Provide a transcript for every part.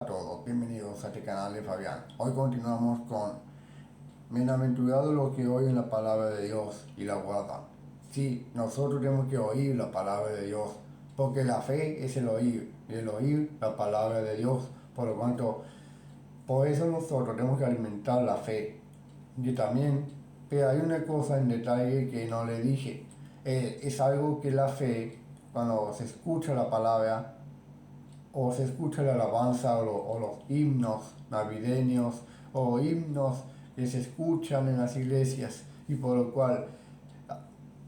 A todos, bienvenidos a este canal de Fabián. Hoy continuamos con Bienaventurado los que oyen la palabra de Dios y la guardan. Sí, nosotros tenemos que oír la palabra de Dios, porque la fe es el oír, y el oír la palabra de Dios. Por lo tanto, por eso nosotros tenemos que alimentar la fe. Y también, pero hay una cosa en detalle que no le dije. Es algo que la fe, cuando se escucha la palabra, o se escucha la alabanza o los himnos navideños o himnos que se escuchan en las iglesias, y por lo cual,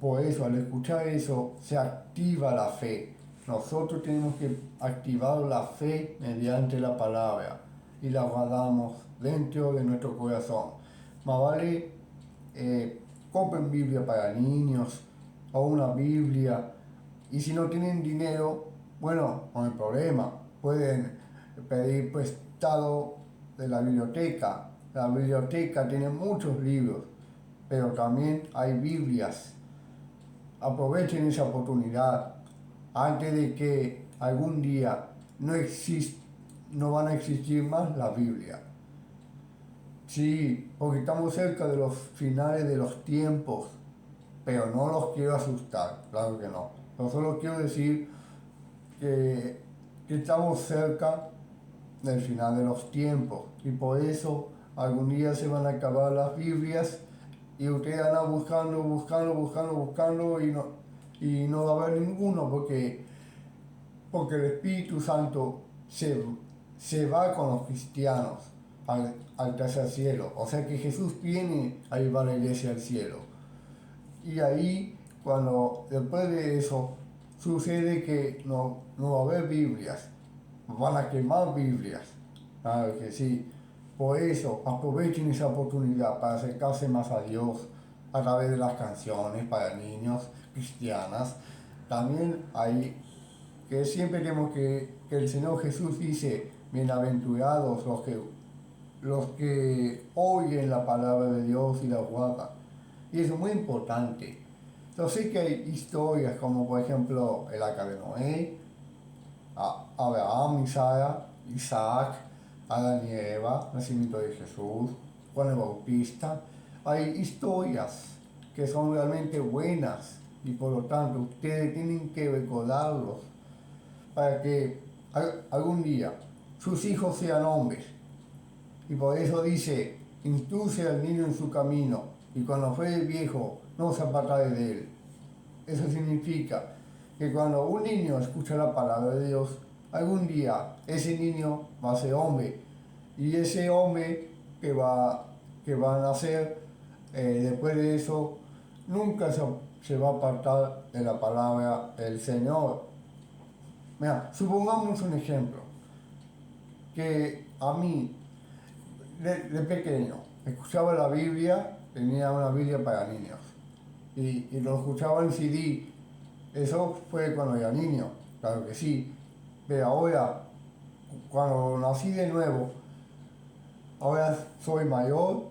por eso, al escuchar eso se activa la fe. Nosotros tenemos que activar la fe mediante la palabra y la guardamos dentro de nuestro corazón. Más vale compren Biblia para niños o una Biblia, y si no tienen dinero, bueno, no hay problema, pueden pedir prestado de la biblioteca. La biblioteca tiene muchos libros, pero también hay Biblias. Aprovechen esa oportunidad antes de que algún día no van a existir más la Biblia. Sí, porque estamos cerca de los finales de los tiempos, pero no los quiero asustar, claro que no. Yo solo quiero decir que estamos cerca del final de los tiempos, y por eso algún día se van a acabar las Biblias y ustedes andan buscando y no va a haber ninguno, porque el Espíritu Santo se va con los cristianos al tercer cielo. O sea que Jesús viene a llevar a la iglesia al cielo. Y ahí, después de eso, sucede que no va a haber Biblias. Van a quemar Biblias. Claro que sí. Por eso, aprovechen esa oportunidad para acercarse más a Dios a través de las canciones para niños cristianas. También hay que siempre tenemos que el Señor Jesús dice: bienaventurados los que oyen la palabra de Dios y la guardan. Y eso es muy importante. Yo sé que hay historias como, por ejemplo, el arca de Noé, Abraham y Sara, Isaac, Adán y Eva, nacimiento de Jesús, Juan el Bautista. Hay historias que son realmente buenas, y por lo tanto ustedes tienen que recordarlos para que algún día sus hijos sean hombres. Y por eso dice: instruye al niño en su camino, y cuando fuere viejo no se apartará de él. Eso significa que cuando un niño escucha la palabra de Dios, algún día ese niño va a ser hombre, y ese hombre que va a nacer después de eso nunca se va a apartar de la palabra del Señor. Mira, supongamos un ejemplo, que a mí, de pequeño, escuchaba la Biblia, tenía una Biblia para niños, y lo escuchaba en CD. Eso fue cuando era niño, claro que sí, pero ahora, cuando nací de nuevo, ahora soy mayor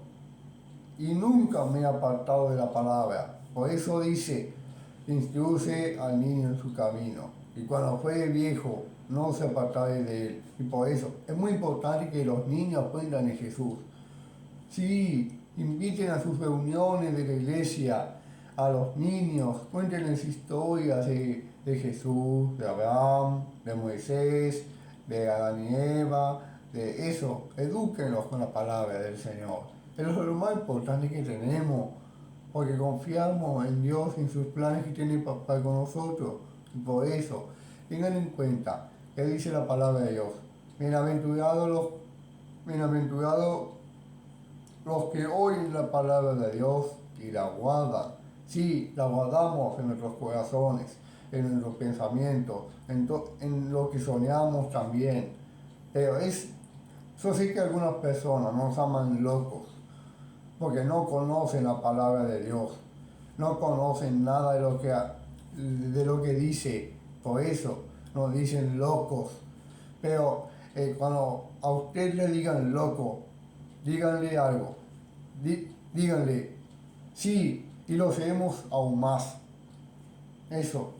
y nunca me he apartado de la palabra. Por eso dice: instruye al niño en su camino, y cuando fuere viejo no se apartará de él. Y por eso es muy importante que los niños aprendan de Jesús. Sí, inviten a sus reuniones de la iglesia a los niños, cuéntenles historias de Jesús, de Abraham, de Moisés, de Adán y Eva, de eso. Edúquenlos con la palabra del Señor. Eso es lo más importante que tenemos, porque confiamos en Dios y en sus planes que tiene para con nosotros. Y por eso, tengan en cuenta que dice la palabra de Dios: bienaventurados los que oyen la palabra de Dios y la guardan. Sí, la guardamos en nuestros corazones, en nuestros pensamientos, en lo que soñamos también. Pero yo sé que algunas personas nos aman locos, porque no conocen la palabra de Dios, no conocen nada de lo que dice, por eso nos dicen locos. Pero cuando a usted le digan loco, díganle algo, díganle: sí, y lo seremos aún más. Eso,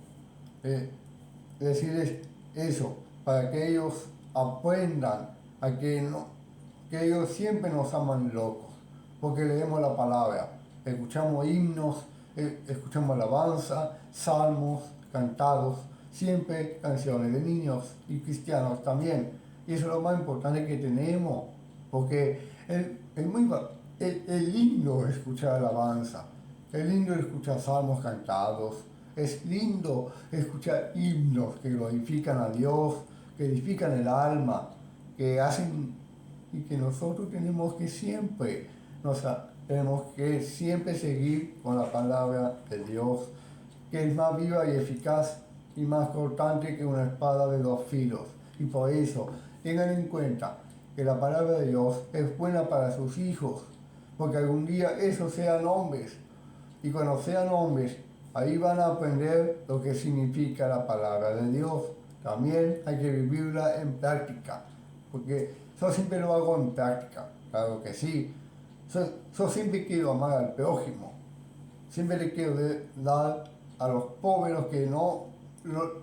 decirles eso, para que ellos aprendan a que ellos siempre nos aman locos, porque leemos la palabra, escuchamos himnos, escuchamos alabanza, salmos cantados, siempre canciones de niños y cristianos también. Y eso es lo más importante que tenemos, porque es lindo escuchar alabanza, es lindo escuchar salmos cantados, es lindo escuchar himnos que glorifican a Dios, que edifican el alma, que hacen y que nosotros tenemos que siempre seguir con la palabra de Dios, que es más viva y eficaz y más cortante que una espada de dos filos. Y por eso, tengan en cuenta que la palabra de Dios es buena para sus hijos, porque algún día esos sean hombres, y cuando sean hombres, ahí van a aprender lo que significa la palabra de Dios. También hay que vivirla en práctica, porque yo siempre lo hago en práctica, claro que sí. Yo siempre quiero amar al prójimo, siempre le quiero dar a los pobres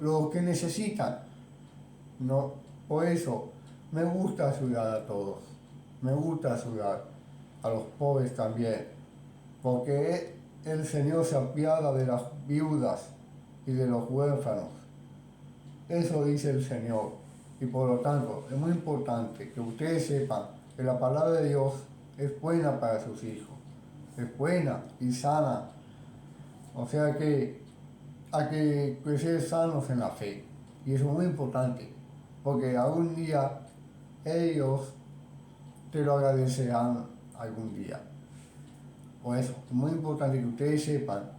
lo que necesitan. No, por eso me gusta ayudar a todos, me gusta ayudar a los pobres también, porque el Señor se apiada de las viudas y de los huérfanos. Eso dice el Señor. Y por lo tanto, es muy importante que ustedes sepan que la palabra de Dios es buena para sus hijos. Es buena y sana. O sea que hay que crecer sanos en la fe. Y eso es muy importante, porque algún día ellos te lo agradecerán algún día. Por eso, es muy importante que ustedes sepan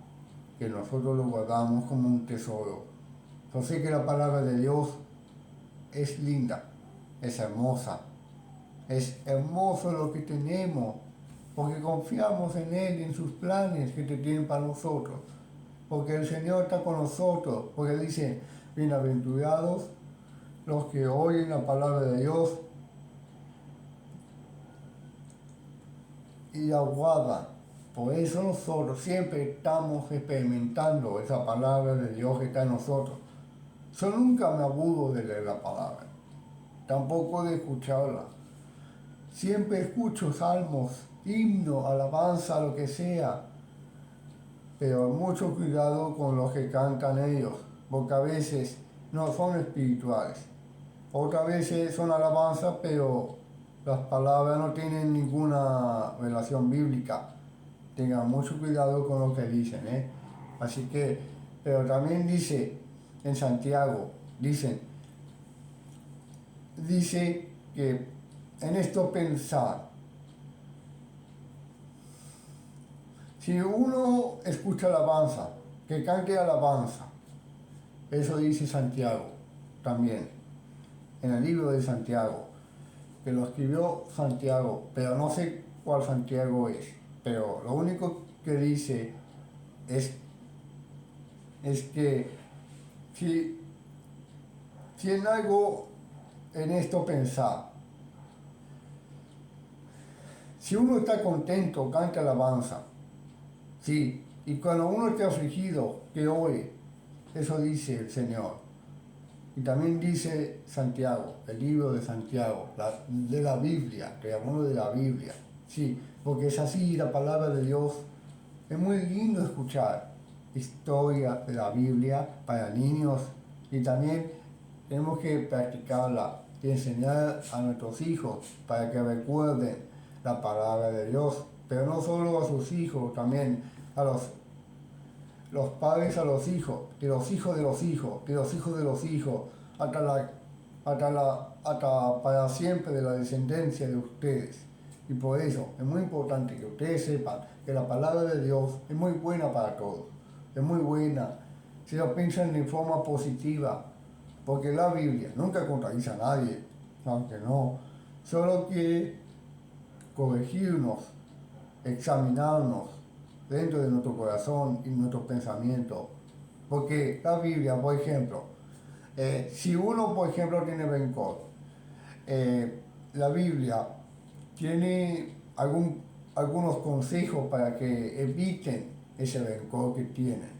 que nosotros lo guardamos como un tesoro. Yo sé que la palabra de Dios es linda, es hermosa, es hermoso lo que tenemos, porque confiamos en Él y en sus planes que te tienen para nosotros, porque el Señor está con nosotros, porque dice, bienaventurados los que oyen la palabra de Dios y la guardan. Por eso nosotros siempre estamos experimentando esa palabra de Dios que está en nosotros. Yo nunca me aburro de leer la palabra, tampoco de escucharla. Siempre escucho salmos, himnos, alabanza, lo que sea, pero mucho cuidado con los que cantan ellos, porque a veces no son espirituales. Otras veces son alabanzas, pero las palabras no tienen ninguna relación bíblica. Tengan mucho cuidado con lo que dicen, ¿eh? Así que, pero también dice en Santiago, dice que en esto pensar, si uno escucha alabanza, que cante alabanza, eso dice Santiago también, en el libro de Santiago, que lo escribió Santiago, pero no sé cuál Santiago es, pero lo único que dice es que si en algo en esto pensar, si uno está contento, canta alabanza, sí, y cuando uno esté afligido, que ore, eso dice el Señor. Y también dice Santiago, el libro de Santiago, de la Biblia, que hablamos de la Biblia, sí, porque es así la palabra de Dios. Es muy lindo escuchar historia de la Biblia para niños y también tenemos que practicarla y enseñar a nuestros hijos para que recuerden la palabra de Dios, pero no solo a sus hijos, también a los padres a los hijos, de los hijos de los hijos, de los hijos de los hijos, hasta para siempre de la descendencia de ustedes. Y por eso es muy importante que ustedes sepan que la palabra de Dios es muy buena para todos, es muy buena si lo piensan de forma positiva, porque la Biblia nunca contradice a nadie, aunque no, solo quiere corregirnos, examinarnos dentro de nuestro corazón y nuestro pensamiento. Porque la Biblia, por ejemplo, si uno, por ejemplo, tiene rencor, la Biblia tiene algunos consejos para que eviten ese rencor que tienen.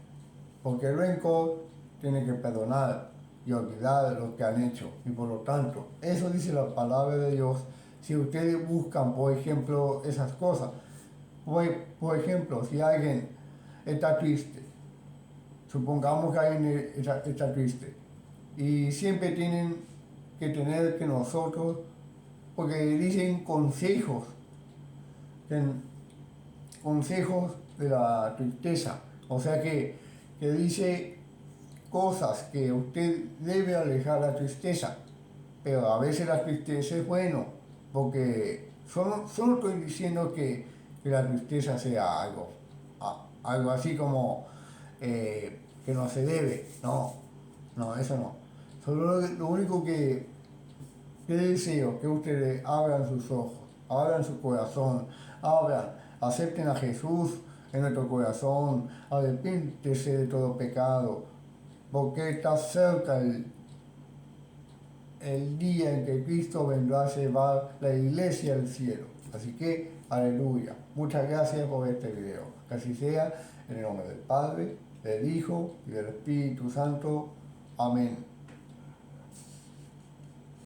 Porque el rencor tiene que perdonar. y olvidar lo que han hecho. Y por lo tanto, eso dice la palabra de Dios. Si ustedes buscan, por ejemplo, esas cosas, por ejemplo, si alguien está triste, supongamos que alguien está triste, y siempre tienen que tener que nosotros, porque dicen consejos de la tristeza, o sea que dice cosas que usted debe alejar la tristeza, pero a veces la tristeza es bueno, porque solo estoy diciendo que la tristeza sea algo así como que no se debe, no, eso no. Solo lo único que deseo que ustedes abran sus ojos, abran su corazón, acepten a Jesús en nuestro corazón, arrepíntese de todo pecado, porque está cerca el día en que Cristo vendrá a llevar la iglesia al cielo. Así que, aleluya. Muchas gracias por este video. Que así sea, en el nombre del Padre, del Hijo y del Espíritu Santo. Amén.